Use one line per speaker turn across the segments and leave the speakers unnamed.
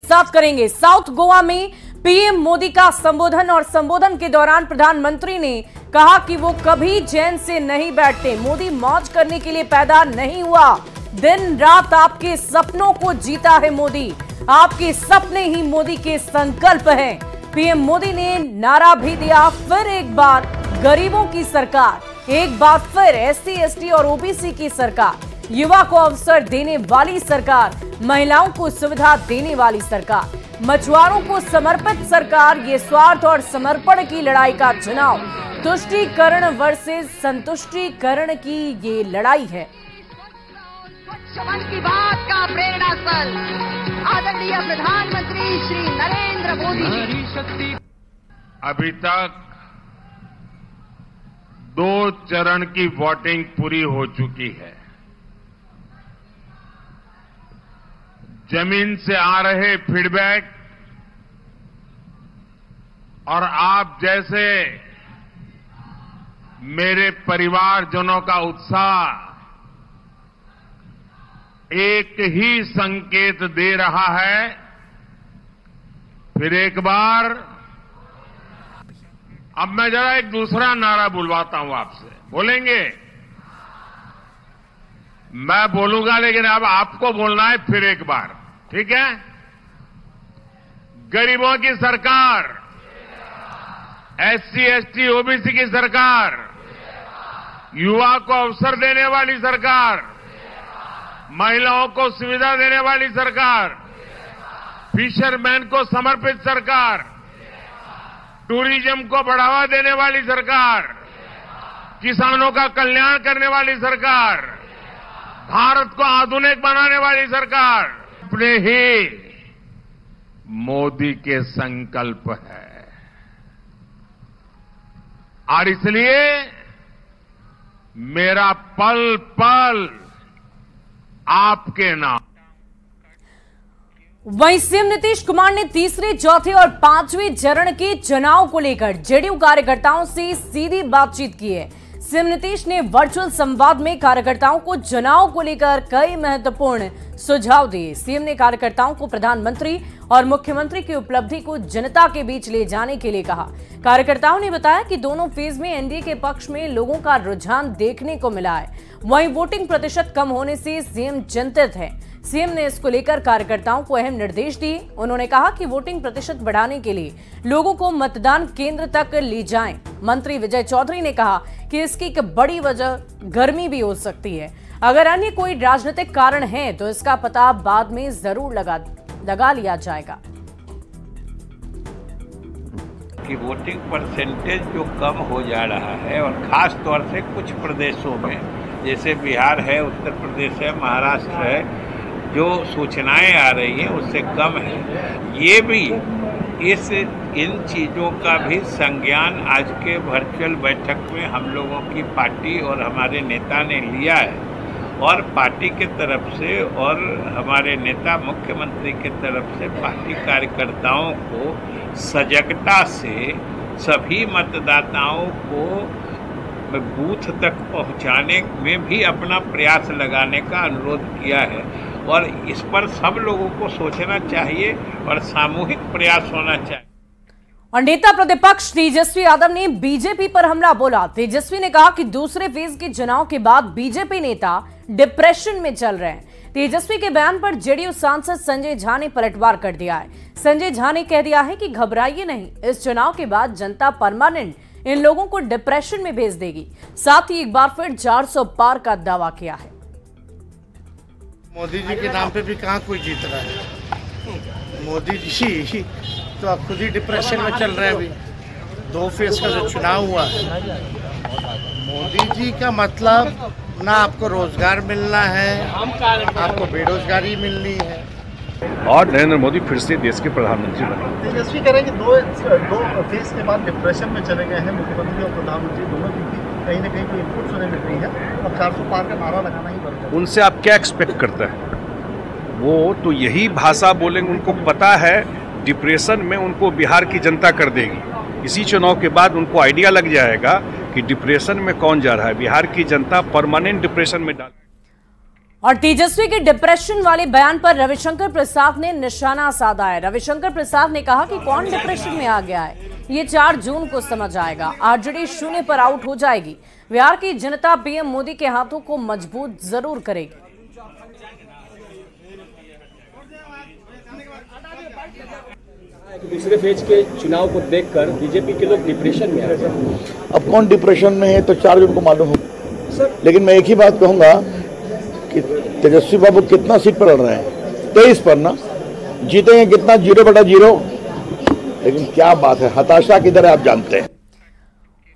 साथ करेंगे। साउथ गोवा में पीएम मोदी का संबोधन, और संबोधन के दौरान प्रधानमंत्री ने कहा कि वो कभी चैन से नहीं बैठते। मोदी मौज करने के लिए पैदा नहीं हुआ, दिन रात आपके सपनों को जीता है मोदी। आपके सपने ही मोदी के संकल्प हैं। पीएम मोदी ने नारा भी दिया, फिर एक बार गरीबों की सरकार, एक बार फिर एससी एसटी और ओबीसी की सरकार, युवा को अवसर देने वाली सरकार, महिलाओं को सुविधा देने वाली सरकार, मछुआरों को समर्पित सरकार। ये स्वार्थ और समर्पण की लड़ाई का चुनाव, तुष्टीकरण वर्सेस संतुष्टीकरण की ये लड़ाई है।
मन की बात का प्रेरणा स्थल आदरणीय प्रधानमंत्री श्री नरेंद्र मोदी जी।
अभी तक 2 चरण की वोटिंग पूरी हो चुकी है। जमीन से आ रहे फीडबैक और आप जैसे मेरे परिवारजनों का उत्साह एक ही संकेत दे रहा है, फिर एक बार। अब मैं जरा एक दूसरा नारा बुलवाता हूं आपसे, बोलेंगे? मैं बोलूंगा लेकिन अब आपको बोलना है फिर एक बार, ठीक है? गरीबों की सरकार, एससी एसटी ओबीसी की सरकार, युवा को अवसर देने वाली सरकार, महिलाओं को सुविधा देने वाली सरकार, फिशरमैन को समर्पित सरकार, टूरिज्म को बढ़ावा देने वाली सरकार, किसानों का कल्याण करने वाली सरकार, भारत को आधुनिक बनाने वाली सरकार, अपने ही मोदी के संकल्प है। और इसलिए मेरा पल पल आपके नाम।
वहीं सीएम नीतीश कुमार ने तीसरे, चौथे और 5वें चरण के चुनाव को लेकर जेडीयू कार्यकर्ताओं से सीधी बातचीत की है। सीएम नीतीश ने वर्चुअल संवाद में कार्यकर्ताओं को चुनाव को लेकर कई महत्वपूर्ण सुझाव दिए। सीएम ने कार्यकर्ताओं को प्रधानमंत्री और मुख्यमंत्री की उपलब्धि को जनता के बीच ले जाने के लिए कहा। कार्यकर्ताओं ने बताया कि दोनों फेज में एनडीए के पक्ष में लोगों का रुझान देखने को मिला है। वहीं वोटिंग प्रतिशत कम होने से सीएम चिंतित है। सीएम ने इसको लेकर कार्यकर्ताओं को अहम निर्देश दिए। उन्होंने कहा कि वोटिंग प्रतिशत बढ़ाने के लिए लोगों को मतदान केंद्र तक ले जाएं। मंत्री विजय चौधरी ने कहा कि इसकी एक बड़ी वजह गर्मी भी हो सकती है। अगर अन्य कोई राजनीतिक कारण है तो इसका पता बाद में जरूर लगा लिया जाएगा।
कि वोटिंग परसेंटेज जो कम हो जा रहा है और खास तौर से कुछ प्रदेशों में, जैसे बिहार है, उत्तर प्रदेश है, महाराष्ट्र है, जो सूचनाएं आ रही हैं उससे कम है। ये भी इन चीज़ों का भी संज्ञान आज के वर्चुअल बैठक में हम लोगों की पार्टी और हमारे नेता ने लिया है। और पार्टी के तरफ से और हमारे नेता मुख्यमंत्री के तरफ से पार्टी कार्यकर्ताओं को सजगता से सभी मतदाताओं को बूथ तक पहुंचाने में भी अपना प्रयास लगाने का अनुरोध किया है। और इस पर सब लोगों को सोचना चाहिए और सामूहिक प्रयास होना चाहिए।
और नेता प्रतिपक्ष तेजस्वी यादव ने बीजेपी पर हमला बोला। तेजस्वी ने कहा कि दूसरे फेज के चुनाव के बाद बीजेपी नेता डिप्रेशन में चल रहे हैं। तेजस्वी के बयान पर जेडीयू सांसद संजय झा ने पलटवार कर दिया है। संजय झा ने कह दिया है कि घबराइए नहीं, इस चुनाव के बाद जनता परमानेंट इन लोगों को डिप्रेशन में भेज देगी। साथ ही एक बार फिर 400 पार का दावा किया है।
मोदी जी के नाम पे भी कहां कोई जीत रहा है। मोदी जी तो अब खुद ही डिप्रेशन में चल रहे हैं। अभी 2 फेज का जो चुनाव हुआ है, मोदी जी का मतलब ना आपको रोजगार मिलना है, आपको बेरोजगारी मिलनी है।
और नरेंद्र मोदी फिर से देश के प्रधानमंत्री बने।
तेजस्वी कह रहे हैं कि दो फेज के बाद डिप्रेशन में चले गए हैं मुख्यमंत्री और प्रधानमंत्री दोनों, क्योंकि कहीं ना कहीं कोई इनपुट सुनने मिल रही है। अब 400 पार का नारा लगाना ही पड़ता है।
उनसे आप क्या एक्सपेक्ट करते हैं? वो तो यही भाषा बोलेंगे। उनको पता है डिप्रेशन में उनको बिहार की जनता कर देगी। इसी चुनाव के बाद उनको आइडिया लग जाएगा कि डिप्रेशन में कौन जा रहा है। बिहार की जनता परमानेंट डिप्रेशन में डाल।
और तेजस्वी के डिप्रेशन वाले बयान पर रविशंकर प्रसाद ने निशाना साधा है। रविशंकर प्रसाद ने कहा कि कौन डिप्रेशन में आ गया है ये 4 जून को समझ आएगा। आरजेडी 0 पर आउट हो जाएगी। बिहार की जनता पीएम मोदी के हाथों को मजबूत जरूर करेगी।
दूसरे फेज के चुनाव को देखकर बीजेपी के लोग डिप्रेशन में आ गए।
अब कौन डिप्रेशन में है तो 4 जून को मालूम हो। लेकिन मैं एक ही बात कहूंगा कि तेजस्वी बाबू कितना सीट पर लड़ रहे हैं, 23 पर ना, जीतेंगे कितना, 0/0। लेकिन क्या बात है, हताशा किधर है आप जानते हैं।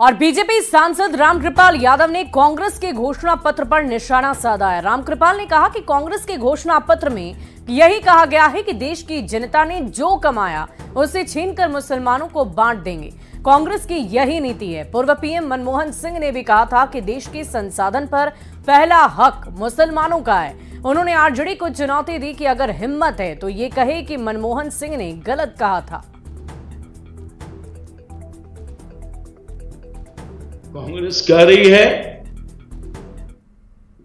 और बीजेपी सांसद रामकृपाल यादव ने कांग्रेस के घोषणा पत्र पर निशाना साधा है। रामकृपाल ने कहा कि कांग्रेस के घोषणा पत्र में यही कहा गया है कि देश की जनता ने जो कमाया उसे छीनकर मुसलमानों को बांट देंगे। कांग्रेस की यही नीति है। पूर्व पीएम मनमोहन सिंह ने भी कहा था कि देश के संसाधन पर पहला हक मुसलमानों का है। उन्होंने आरजेडी को चुनौती दी कि अगर हिम्मत है तो ये कहे कि मनमोहन सिंह ने गलत कहा था।
कांग्रेस कह रही है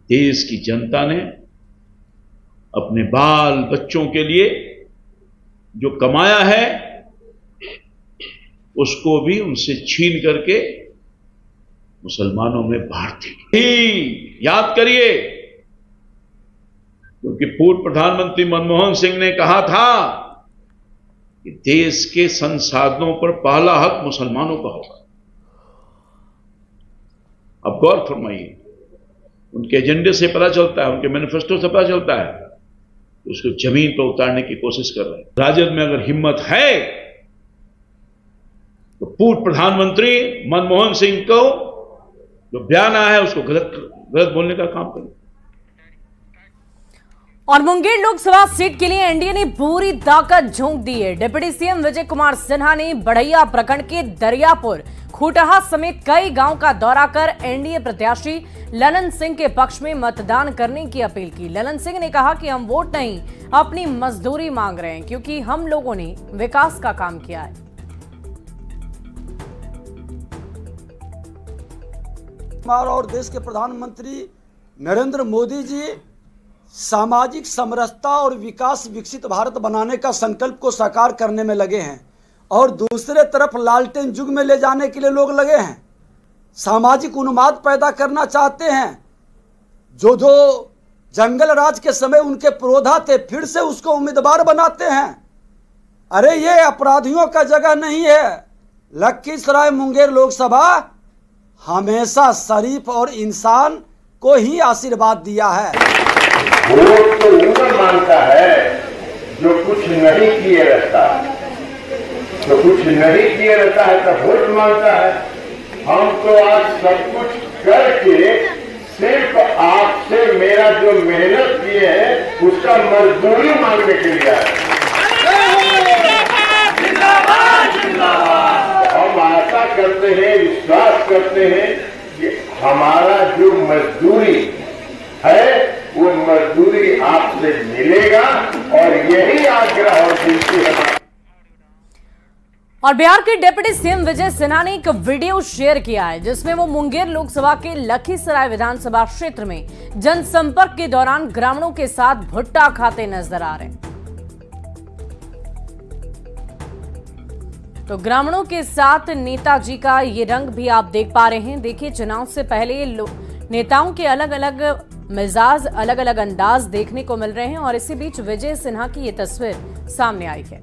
देश की जनता ने अपने बाल बच्चों के लिए जो कमाया है उसको भी उनसे छीन करके मुसलमानों में बांट दी। याद करिए, क्योंकि पूर्व प्रधानमंत्री मनमोहन सिंह ने कहा था कि देश के संसाधनों पर पहला हक मुसलमानों का होगा। अब गौर फरमाइए, उनके एजेंडे से पता चलता है, उनके मैनिफेस्टो से पता चलता है, उसको जमीन पर उतारने की कोशिश कर रहे हैं। राजद में अगर हिम्मत है तो पूर्व प्रधानमंत्री मनमोहन सिंह को जो बयान आया है उसको गलत बोलने का काम करें।
और मुंगेर लोकसभा सीट के लिए एनडीए ने पूरी ताकत झोंक दी है। डिप्टी सीएम विजय कुमार सिन्हा ने बढ़ैया प्रखंड के दरियापुर, खूटहा समेत कई गांव का दौरा कर एनडीए प्रत्याशी ललन सिंह के पक्ष में मतदान करने की अपील की। ललन सिंह ने कहा कि हम वोट नहीं, अपनी मजदूरी मांग रहे हैं, क्योंकि हम लोगों ने विकास का काम किया है।
और देश के प्रधानमंत्री नरेंद्र मोदी जी सामाजिक समरसता और विकास विकसित भारत बनाने का संकल्प को साकार करने में लगे हैं, और दूसरे तरफ लालटेन युग में ले जाने के लिए लोग लगे हैं। सामाजिक उन्माद पैदा करना चाहते हैं। जो जंगल राज के समय उनके प्रोधा थे, फिर से उसको उम्मीदवार बनाते हैं। अरे ये अपराधियों का जगह नहीं है। लखीसराय मुंगेर लोकसभा हमेशा शरीफ और इंसान को ही आशीर्वाद दिया है।
वोट तो ऊपर मांगता है जो कुछ नहीं किए रहता, जो कुछ नहीं किए रहता है तब वोट मांगता है। हम तो आज सब कुछ करके सिर्फ आपसे मेरा जो मेहनत किए हैं उसका मजदूरी मांगने के लिए आए। हम आशा करते हैं, विश्वास करते हैं कि हमारा जो मजदूरी है वो मजदूरी आपसे मिलेगा, और यही आग्रह और विनती है।
और बिहार के डिप्टी सीएम विजय सिन्हा ने एक वीडियो शेयर किया है जिसमें वो मुंगेर लोकसभा के लखीसराय विधानसभा क्षेत्र में जनसंपर्क के दौरान ग्रामीणों के साथ भुट्टा खाते नजर आ रहे हैं। तो ग्रामीणों के साथ नेताजी का ये रंग भी आप देख पा रहे हैं। देखिए, चुनाव से पहले नेताओं के अलग अलग मिजाज, अलग अलग अंदाज देखने को मिल रहे हैं, और इसी बीच विजय सिन्हा की ये तस्वीर सामने आई है।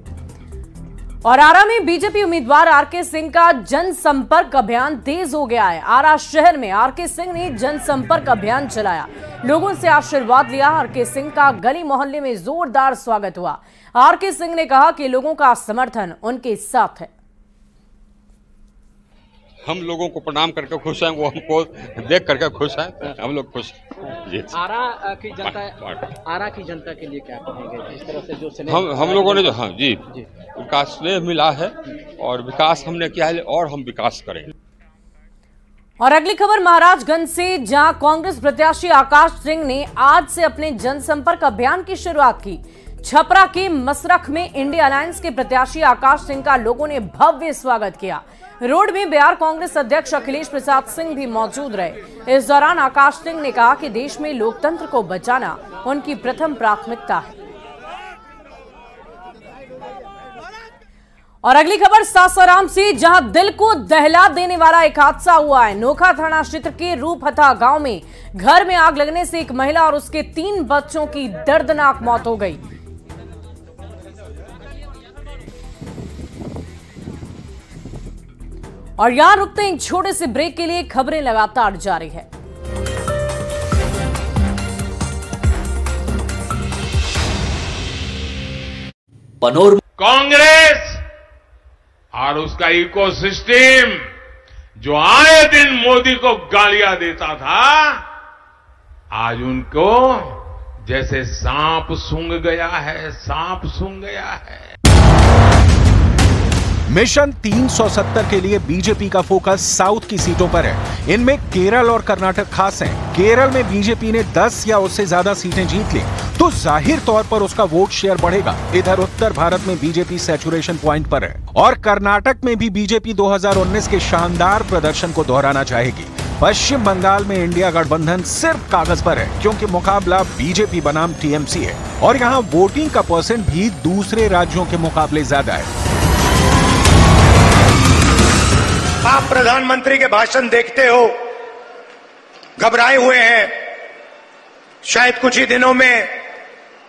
और आरा में बीजेपी उम्मीदवार आरके सिंह का जनसंपर्क अभियान तेज हो गया है। आरा शहर में आरके सिंह ने जनसंपर्क अभियान चलाया, लोगों से आशीर्वाद लिया। आरके सिंह का गली मोहल्ले में जोरदार स्वागत हुआ। आरके सिंह ने कहा कि लोगों का समर्थन उनके साथ है।
हम लोगों को प्रणाम करके खुश हैं, वो हमको देख करके खुश हैं, हम लोग खुश।
आरा की जनता के लिए क्या कहेंगे? इस तरह से जो
हम लोगों ने जो जी विकास स्नेह मिला है, और विकास हमने किया है, और हम विकास करेंगे।
और अगली खबर महाराजगंज से, जहां कांग्रेस प्रत्याशी आकाश सिंह ने आज से अपने जनसंपर्क अभियान की शुरुआत की। छपरा के मसरख में इंडिया अलायंस के प्रत्याशी आकाश सिंह का लोगों ने भव्य स्वागत किया। रोड में बिहार कांग्रेस अध्यक्ष अखिलेश प्रसाद सिंह भी मौजूद रहे। इस दौरान आकाश सिंह ने कहा कि देश में लोकतंत्र को बचाना उनकी प्रथम प्राथमिकता है। और अगली खबर सासाराम से, जहां दिल को दहला देने वाला एक हादसा हुआ है। नोखा थाना क्षेत्र के रूपहथा गांव में घर में आग लगने से एक महिला और उसके 3 बच्चों की दर्दनाक मौत हो गई। और यहां रुकते हैं एक छोटे से ब्रेक के लिए, खबरें लगातार जारी है।
कांग्रेस और उसका इकोसिस्टम जो आए दिन मोदी को गालियां देता था, आज उनको जैसे सांप सूंघ गया है, सांप सूंघ गया है।
मिशन 370 के लिए बीजेपी का फोकस साउथ की सीटों पर है। इनमें केरल और कर्नाटक खास हैं। केरल में बीजेपी ने 10 या उससे ज्यादा सीटें जीत ली तो जाहिर तौर पर उसका वोट शेयर बढ़ेगा। इधर उत्तर भारत में बीजेपी सैचुरेशन पॉइंट पर है और कर्नाटक में भी बीजेपी 2019 के शानदार प्रदर्शन को दोहराना चाहेगी। पश्चिम बंगाल में इंडिया गठबंधन सिर्फ कागज पर है, क्योंकि मुकाबला बीजेपी बनाम टीएमसी है और यहाँ वोटिंग का परसेंट भी दूसरे राज्यों के मुकाबले ज्यादा है।
आप प्रधानमंत्री के भाषण देखते हो, घबराए हुए हैं। शायद कुछ ही दिनों में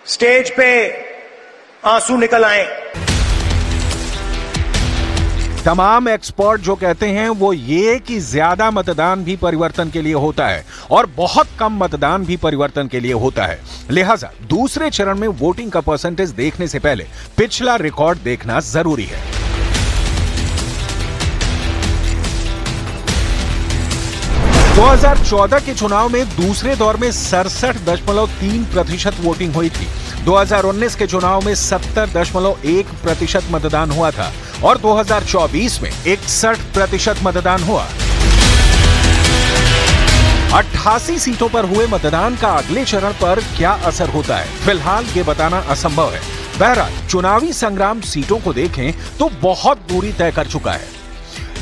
स्टेज पे आंसू निकल आए।
तमाम एक्सपर्ट जो कहते हैं वो ये कि ज्यादा मतदान भी परिवर्तन के लिए होता है और बहुत कम मतदान भी परिवर्तन के लिए होता है। लिहाजा दूसरे चरण में वोटिंग का परसेंटेज देखने से पहले पिछला रिकॉर्ड देखना जरूरी है। 2014 के चुनाव में दूसरे दौर में 67.3% वोटिंग हुई थी। 2019 के चुनाव में 70.1% मतदान हुआ था और 2024 में 61% मतदान हुआ। 88 सीटों पर हुए मतदान का अगले चरण पर क्या असर होता है, फिलहाल ये बताना असंभव है। बहरहाल चुनावी संग्राम सीटों को देखें तो बहुत दूरी तय कर चुका है,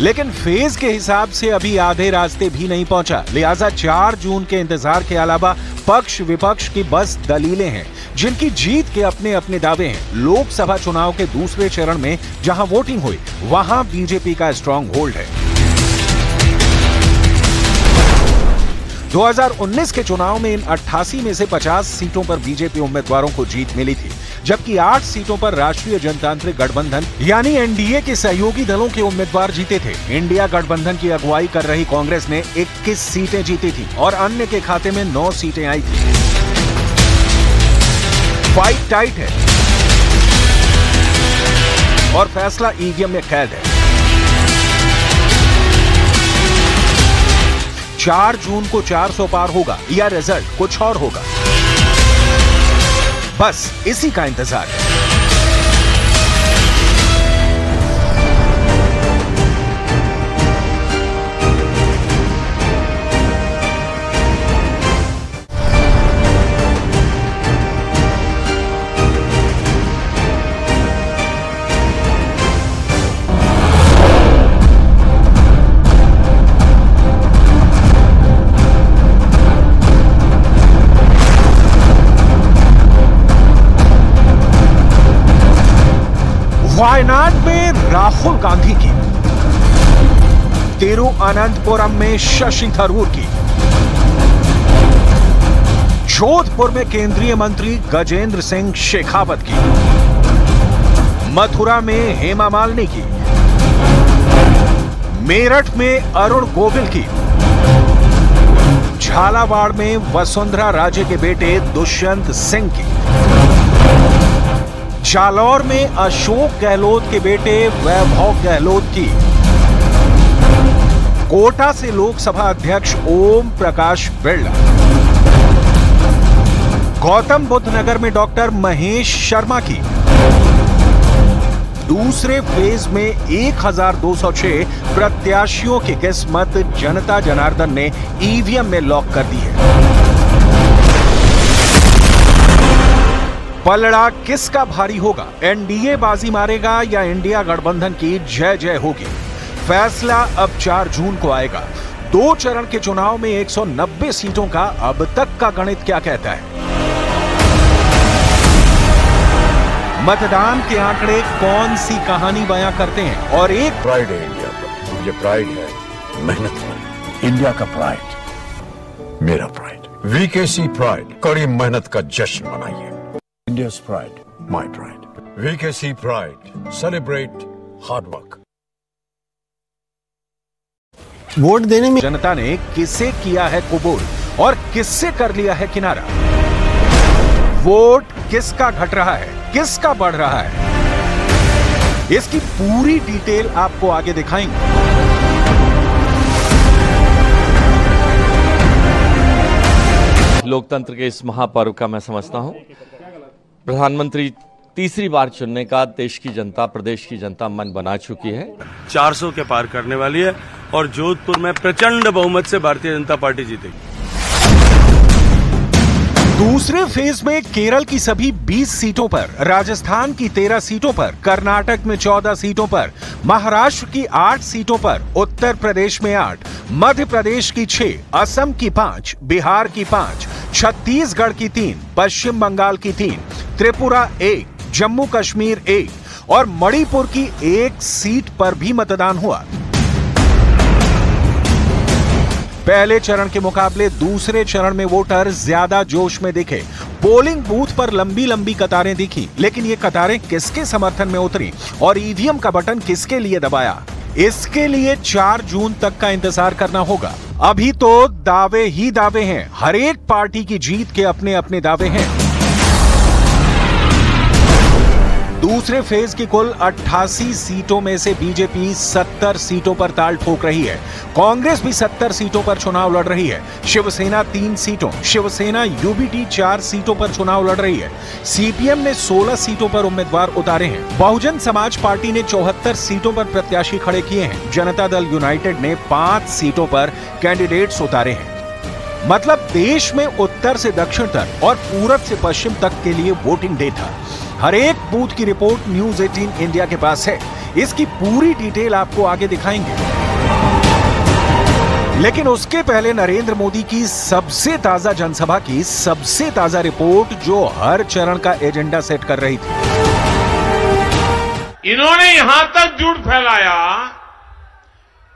लेकिन फेज के हिसाब से अभी आधे रास्ते भी नहीं पहुंचा। लिहाजा 4 जून के इंतजार के अलावा पक्ष विपक्ष की बस दलीलें हैं, जिनकी जीत के अपने अपने दावे हैं। लोकसभा चुनाव के दूसरे चरण में जहां वोटिंग हुई, वहां बीजेपी का स्ट्रांग होल्ड है। 2019 के चुनाव में इन 88 में से 50 सीटों पर बीजेपी उम्मीदवारों को जीत मिली थी, जबकि 8 सीटों पर राष्ट्रीय जनतांत्रिक गठबंधन यानी एनडीए के सहयोगी दलों के उम्मीदवार जीते थे। इंडिया गठबंधन की अगुवाई कर रही कांग्रेस ने 21 सीटें जीती थी और अन्य के खाते में 9 सीटें आई थी। फाइट टाइट है और फैसला ईवीएम में कैद है। 4 जून को 400 पार होगा या रिजल्ट कुछ और होगा, बस इसी का इंतजार है। वायनाड में राहुल गांधी की, तिरुअनंतपुरम में शशि थरूर की, जोधपुर में केंद्रीय मंत्री गजेंद्र सिंह शेखावत की, मथुरा में हेमा मालिनी की, मेरठ में अरुण गोविल की, झालावाड़ में वसुंधरा राजे के बेटे दुष्यंत सिंह की, जालौर में अशोक गहलोत के बेटे वैभव गहलोत की, कोटा से लोकसभा अध्यक्ष ओम प्रकाश बिरला, गौतम बुद्ध नगर में डॉक्टर महेश शर्मा की। दूसरे फेज में 1206 प्रत्याशियों की किस्मत जनता जनार्दन ने ईवीएम में लॉक कर दी है। पलड़ा किसका भारी होगा? एनडीए बाजी मारेगा या इंडिया गठबंधन की जय जय होगी? फैसला अब 4 जून को आएगा। 2 चरण के चुनाव में 190 सीटों का अब तक का गणित क्या कहता है? मतदान के आंकड़े कौन सी कहानी बयां करते हैं? और एक
प्राइड है इंडिया का, मुझे प्राइड है मेहनत पर। इंडिया का प्राइड मेरा प्राइड, वीकेसी प्राइड, कड़ी मेहनत का जश्न मनाइए। India's pride, my pride, VKC pride, celebrate hard work.
Vote देने में जनता ने किसे किया है कबूल और किससे कर लिया है किनारा? वोट किसका घट रहा है, किसका बढ़ रहा है, इसकी पूरी डिटेल आपको आगे दिखाएंगे।
लोकतंत्र के इस महापर्व का मैं समझता हूं प्रधानमंत्री तीसरी बार चुनने का देश की जनता, प्रदेश की जनता मन बना चुकी है।
400 के पार करने वाली है और जोधपुर में प्रचंड बहुमत से भारतीय जनता पार्टी जीतेगी।
दूसरे फेज में केरल की सभी 20 सीटों पर, राजस्थान की 13 सीटों पर, कर्नाटक में 14 सीटों पर, महाराष्ट्र की 8 सीटों पर, उत्तर प्रदेश में 8, मध्य प्रदेश की 6, असम की 5, बिहार की 5, छत्तीसगढ़ की 3, पश्चिम बंगाल की 3, त्रिपुरा 1, जम्मू कश्मीर 1 और मणिपुर की 1 सीट पर भी मतदान हुआ। पहले चरण के मुकाबले दूसरे चरण में वोटर ज्यादा जोश में दिखे। पोलिंग बूथ पर लंबी लंबी कतारें दिखी, लेकिन ये कतारें किसके समर्थन में उतरी और ईवीएम का बटन किसके लिए दबाया, इसके लिए 4 जून तक का इंतजार करना होगा। अभी तो दावे ही दावे हैं, हर एक पार्टी की जीत के अपने अपने दावे हैं। दूसरे फेज की कुल 88 सीटों में से बीजेपी 70 सीटों पर ताल ठोक रही है। कांग्रेस भी 70 सीटों पर चुनाव लड़ रही है। शिवसेना 3 सीटों, शिवसेना यूबीटी 4 सीटों पर चुनाव लड़ रही है। सीपीएम ने 16 सीटों पर उम्मीदवार उतारे हैं। बहुजन समाज पार्टी ने 74 सीटों पर प्रत्याशी खड़े किए हैं। जनता दल यूनाइटेड ने 5 सीटों पर कैंडिडेट्स उतारे हैं। मतलब देश में उत्तर से दक्षिण तक और पूरब से पश्चिम तक के लिए वोटिंग डे था। हर एक बूथ की रिपोर्ट न्यूज 18 इंडिया के पास है। इसकी पूरी डिटेल आपको आगे दिखाएंगे, लेकिन उसके पहले नरेंद्र मोदी की सबसे ताजा जनसभा की सबसे ताजा रिपोर्ट जो हर चरण का एजेंडा सेट कर रही थी।
इन्होंने यहां तक झूठ फैलाया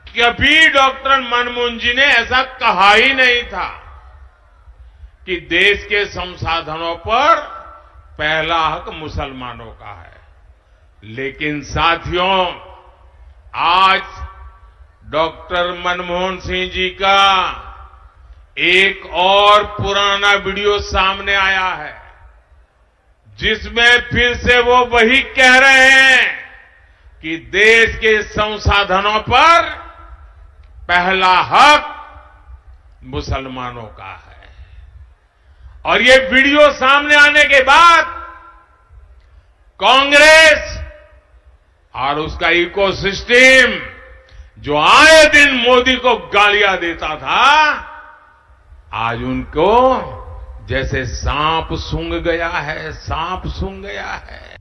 कि अभी डॉक्टर मनमोहन जी ने ऐसा कहा ही नहीं था कि देश के संसाधनों पर पहला हक मुसलमानों का है। लेकिन साथियों, आज डॉक्टर मनमोहन सिंह जी का एक और पुराना वीडियो सामने आया है, जिसमें फिर से वो वही कह रहे हैं कि देश के संसाधनों पर पहला हक मुसलमानों का है। और ये वीडियो सामने आने के बाद कांग्रेस और उसका इकोसिस्टम जो आए दिन मोदी को गालियां देता था, आज उनको जैसे सांप सूंघ गया है, सांप सूंघ गया है।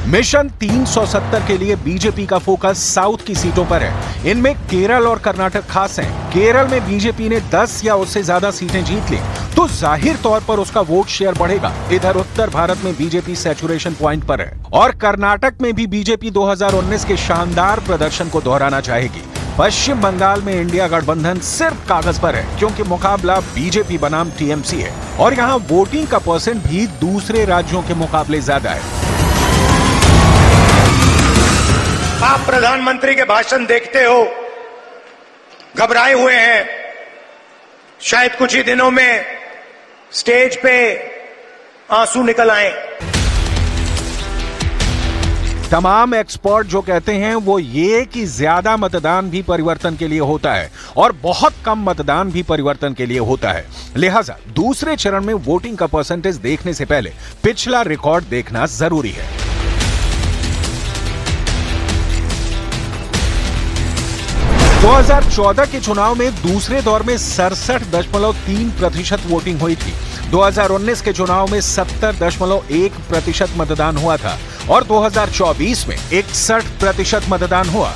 मिशन 370 के लिए बीजेपी का फोकस साउथ की सीटों पर है। इनमें केरल और कर्नाटक खास हैं। केरल में बीजेपी ने 10 या उससे ज्यादा सीटें जीत ली तो जाहिर तौर पर उसका वोट शेयर बढ़ेगा। इधर उत्तर भारत में बीजेपी सैचुरेशन पॉइंट पर है और कर्नाटक में भी बीजेपी 2019 के शानदार प्रदर्शन को दोहराना चाहेगी। पश्चिम बंगाल में इंडिया गठबंधन सिर्फ कागज पर है, क्योंकि मुकाबला बीजेपी बनाम टीएमसी है और यहाँ वोटिंग का परसेंट भी दूसरे राज्यों के मुकाबले ज्यादा है।
आप प्रधानमंत्री के भाषण देखते हो, घबराए हुए हैं। शायद कुछ ही दिनों में स्टेज पे आंसू निकल आए।
तमाम एक्सपर्ट जो कहते हैं वो ये कि ज्यादा मतदान भी परिवर्तन के लिए होता है और बहुत कम मतदान भी परिवर्तन के लिए होता है। लिहाजा दूसरे चरण में वोटिंग का परसेंटेज देखने से पहले पिछला रिकॉर्ड देखना जरूरी है। 2014 के चुनाव में दूसरे दौर में 67.3% वोटिंग हुई थी। 2019 के चुनाव में 70.1% मतदान हुआ था और 2024 में 61% मतदान हुआ।